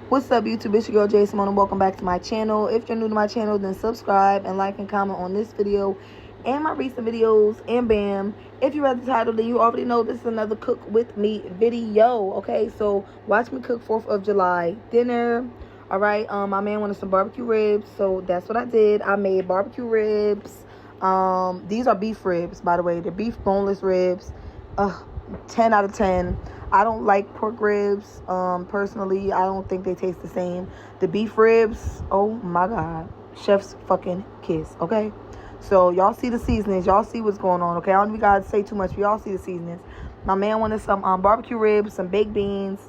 What's up, YouTube? It's your girl Jay Simone, and welcome back to my channel. If you're new to my channel, then subscribe and like and comment on this video and my recent videos. And bam, if you read the title, then you already know this is another cook with me video. Okay, so watch me cook 4th of July dinner. All right, my man wanted some barbecue ribs, so that's what I did. I made barbecue ribs. These are beef ribs, by the way. They're beef boneless ribs. 10 out of 10. I don't like pork ribs. Personally, I don't think they taste the same. The beef ribs, oh my God. Chef's fucking kiss, okay? So, y'all see the seasonings. Y'all see what's going on, okay? I don't even gotta say too much. Y'all see the seasonings. My man wanted some barbecue ribs, some baked beans,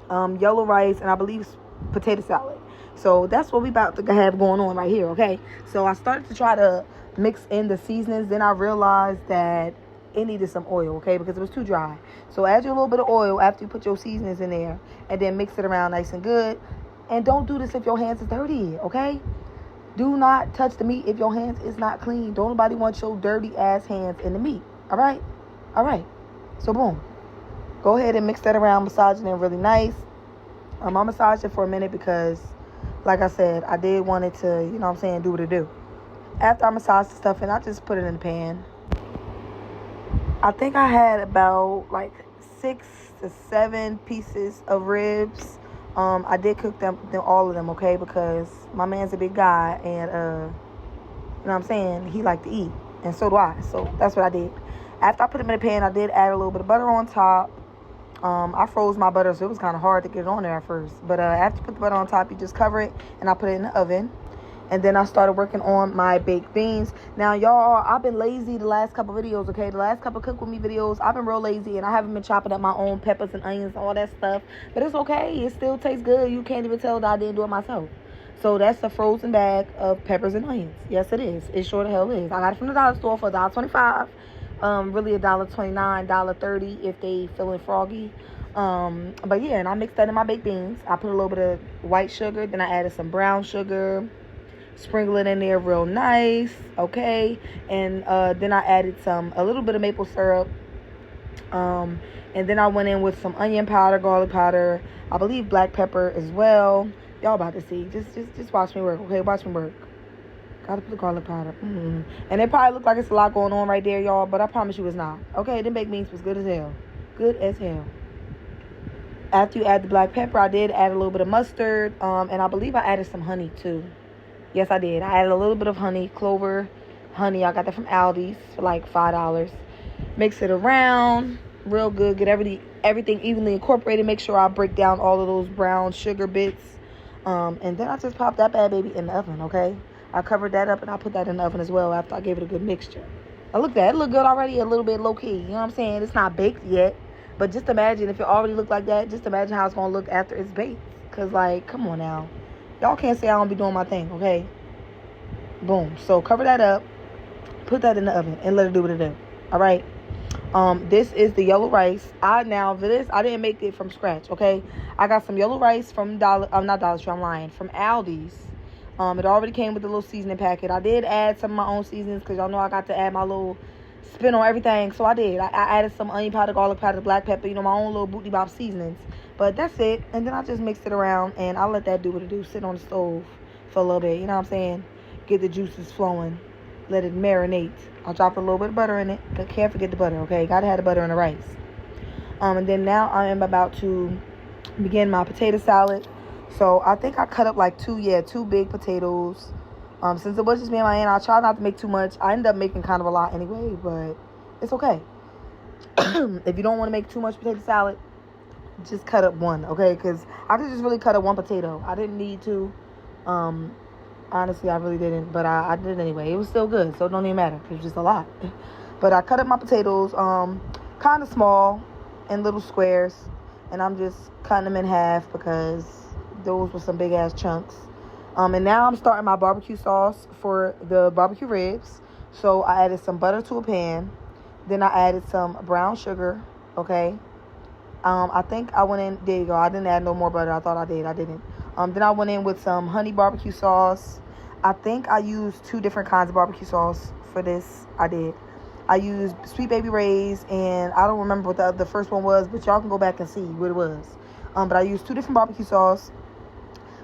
yellow rice, and I believe potato salad. So, that's what we about to have going on right here, okay? So, I started to try to mix in the seasonings. Then I realized that it needed some oil, okay, because it was too dry. So add your little bit of oil after you put your seasonings in there, and then mix it around nice and good. And don't do this if your hands is dirty, okay? Do not touch the meat if your hands is not clean. Don't nobody want your dirty ass hands in the meat. All right? So boom, go ahead and mix that around, massaging it really nice. I massaged it for a minute because, like I said, I did want it to, you know what I'm saying, do what it do. After I massaged the stuff in, I just put it in the pan. I think I had about like 6 to 7 pieces of ribs. I did cook them all of them, okay, because my man's a big guy, and you know what I'm saying, he like to eat, and so do I. So that's what I did. After I put them in the pan, I did add a little bit of butter on top. I froze my butter, so it was kind of hard to get it on there at first. But after you put the butter on top, you just cover it, and I put it in the oven. And then I started working on my baked beans. Now, y'all, I've been lazy the last couple videos, okay? The last couple cook with me videos, I've been real lazy. And I haven't been chopping up my own peppers and onions and all that stuff. But it's okay. It still tastes good. You can't even tell that I didn't do it myself. So that's a frozen bag of peppers and onions. Yes, it is. It sure the hell is. I got it from the dollar store for $1.25. Really $1.29, $1.30 if they feeling froggy. But yeah, and I mixed that in my baked beans. I put a little bit of white sugar. Then I added some brown sugar. Sprinkle it in there real nice, okay? And then I added a little bit of maple syrup. And then I went in with some onion powder, garlic powder, I believe black pepper as well. Y'all about to see. Just watch me work, okay? Watch me work. Gotta put the garlic powder. And it probably look like it's a lot going on right there, y'all, but I promise you it's not. Okay, them baked beans was good as hell. Good as hell. After you add the black pepper, I did add a little bit of mustard. And I believe I added some honey too. Yes, I did. I added a little bit of honey, clover honey. I got that from Aldi's for like $5. Mix it around real good. Get everything evenly incorporated. Make sure I break down all of those brown sugar bits. And then I just popped that bad baby in the oven, okay? I covered that up and I put that in the oven as well after I gave it a good mixture. I looked at it. It looked good already, a little bit low-key. You know what I'm saying? It's not baked yet. But just imagine if it already looked like that, just imagine how it's going to look after it's baked. Because, like, come on now. Y'all can't say I don't be doing my thing, okay? Boom. So cover that up. Put that in the oven and let it do what it do. All right. This is the yellow rice. I didn't make it from scratch, okay? I got some yellow rice from not Dollar Tree, I'm lying, from Aldi's. It already came with a little seasoning packet. I did add some of my own seasonings because y'all know I got to add my little spin on everything. So I did. I added some onion powder, garlic powder, black pepper, you know, my own little booty bop seasonings. But that's it. And then I just mixed it around and I let that do what it do. Sit on the stove for a little bit. You know what I'm saying? Get the juices flowing. Let it marinate. I dropped a little bit of butter in it. Can't forget the butter, okay? Gotta have the butter in the rice. And then now I am about to begin my potato salad. So I think I cut up like two big potatoes. Since it was just me and my aunt, I tried not to make too much. I ended up making kind of a lot anyway, but it's okay. If you don't want to make too much potato salad, just cut up one, okay? Because I could just really cut up one potato. I didn't need to. Honestly, I really didn't, but I did anyway. It was still good, so it don't even matter. It was just a lot. But I cut up my potatoes kind of small in little squares, and I'm just cutting them in half because those were some big-ass chunks. And now I'm starting my barbecue sauce for the barbecue ribs. So I added some butter to a pan. Then I added some brown sugar, okay? I think I went in, there you go. I didn't add no more butter. I thought I did. I didn't. Then I went in with some honey barbecue sauce. I think I used 2 different kinds of barbecue sauce for this. I did. I used Sweet Baby Ray's, and I don't remember what the first one was, but y'all can go back and see what it was. But I used 2 different barbecue sauce.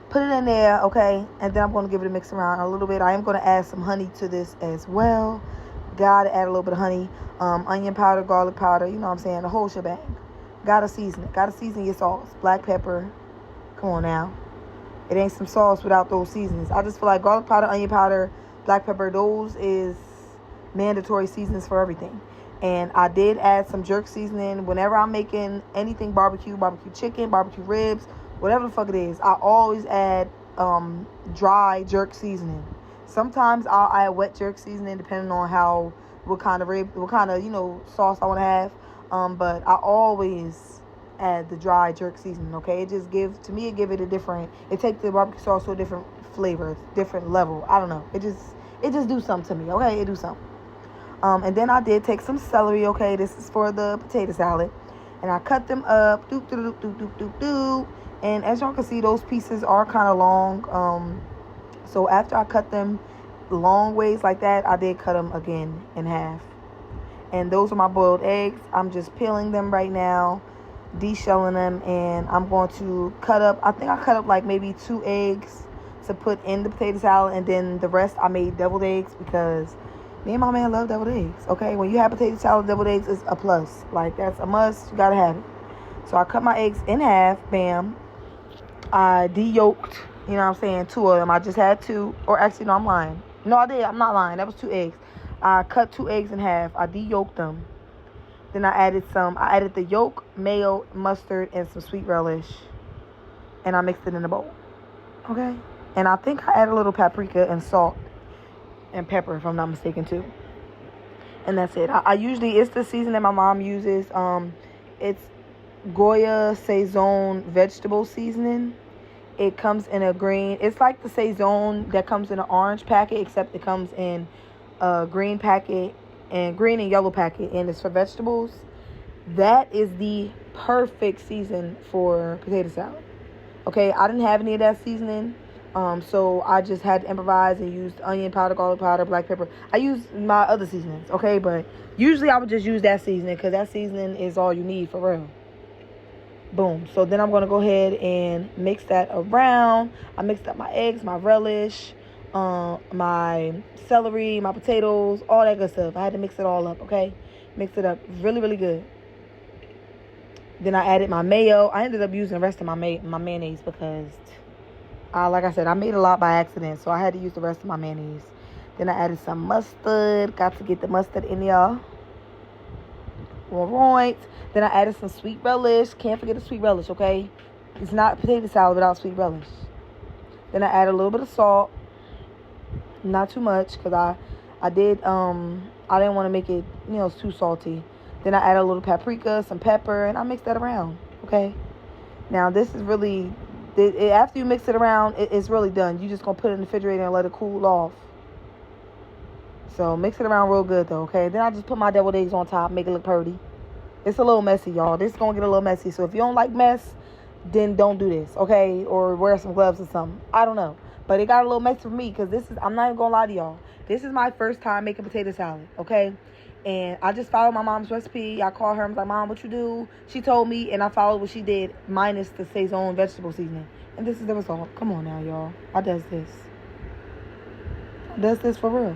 Put it in there, okay? And then I'm going to give it a mix around a little bit. I am going to add some honey to this as well. Gotta add a little bit of honey. Onion powder, garlic powder, you know what I'm saying? The whole shebang. Gotta season it. Gotta season your sauce. Black pepper. Come on now. It ain't some sauce without those seasonings. I just feel like garlic powder, onion powder, black pepper, those is mandatory seasonings for everything. And I did add some jerk seasoning. Whenever I'm making anything barbecue chicken, barbecue ribs, whatever the fuck it is, I always add dry jerk seasoning. Sometimes I'll add wet jerk seasoning depending on what kind of, you know, sauce I want to have. But I always add the dry jerk seasoning, okay? It just give it a different, it takes the barbecue sauce to a different flavor, different level. I don't know. It just do something to me, okay? It do something. And then I did take some celery, okay? This is for the potato salad. And I cut them up, doop, doop, doop, doop, doop, doop, doop. And as y'all can see, those pieces are kind of long. So after I cut them long ways like that, I did cut them again in half. And those are my boiled eggs. I'm just peeling them right now, deshelling them, and I'm going to cut up, I think I cut up like maybe 2 eggs to put in the potato salad, and then the rest I made deviled eggs because me and my man love deviled eggs, okay? When you have potato salad, deviled eggs is a plus. Like, that's a must. You gotta have it. So I cut my eggs in half, bam. I de-yolked, you know what I'm saying, 2 of them. I just had 2, or actually, no, I'm lying. No, I did. I'm not lying. That was 2 eggs. I cut 2 eggs in half. I de-yolked them. Then I added the yolk, mayo, mustard, and some sweet relish. And I mixed it in a bowl. Okay? And I think I added a little paprika and salt and pepper, if I'm not mistaken, too. And that's it. I usually, it's the season that my mom uses. It's Goya Saison vegetable seasoning. It comes in a green. It's like the Saison that comes in an orange packet, except it comes in a green packet and green and yellow packet, and it's for vegetables. That is the perfect season for potato salad. Okay, I didn't have any of that seasoning, so I just had to improvise and used onion powder, garlic powder, black pepper. I used my other seasonings, okay, but usually I would just use that seasoning because that seasoning is all you need for real. Boom. So then I'm going to go ahead and mix that around. I mixed up my eggs, my relish, my celery, my potatoes, all that good stuff. I had to mix it all up, okay? Mix it up really, really good. Then I added my mayo. I ended up using the rest of my mayonnaise because, like I said, I made a lot by accident, so I had to use the rest of my mayonnaise. Then I added some mustard. Got to get the mustard in there. All right. Then I added some sweet relish. Can't forget the sweet relish, okay? It's not potato salad without sweet relish. Then I added a little bit of salt. Not too much because I didn't want to make it, you know, too salty. Then I added a little paprika, some pepper, and I mixed that around, okay? Now, this is really, after you mix it around, it's really done. You're just going to put it in the refrigerator and let it cool off. So, mix it around real good, though, okay? Then I just put my deviled eggs on top, make it look pretty. It's a little messy, y'all. This is going to get a little messy. So, if you don't like mess, then don't do this, okay? Or wear some gloves or something. I don't know. But it got a little messy for me because I'm not even going to lie to y'all. This is my first time making potato salad, okay? And I just followed my mom's recipe. I called her and was like, Mom, what you do? She told me, and I followed what she did, minus the Saison vegetable seasoning. And this is the result. Come on now, y'all. I does this for real.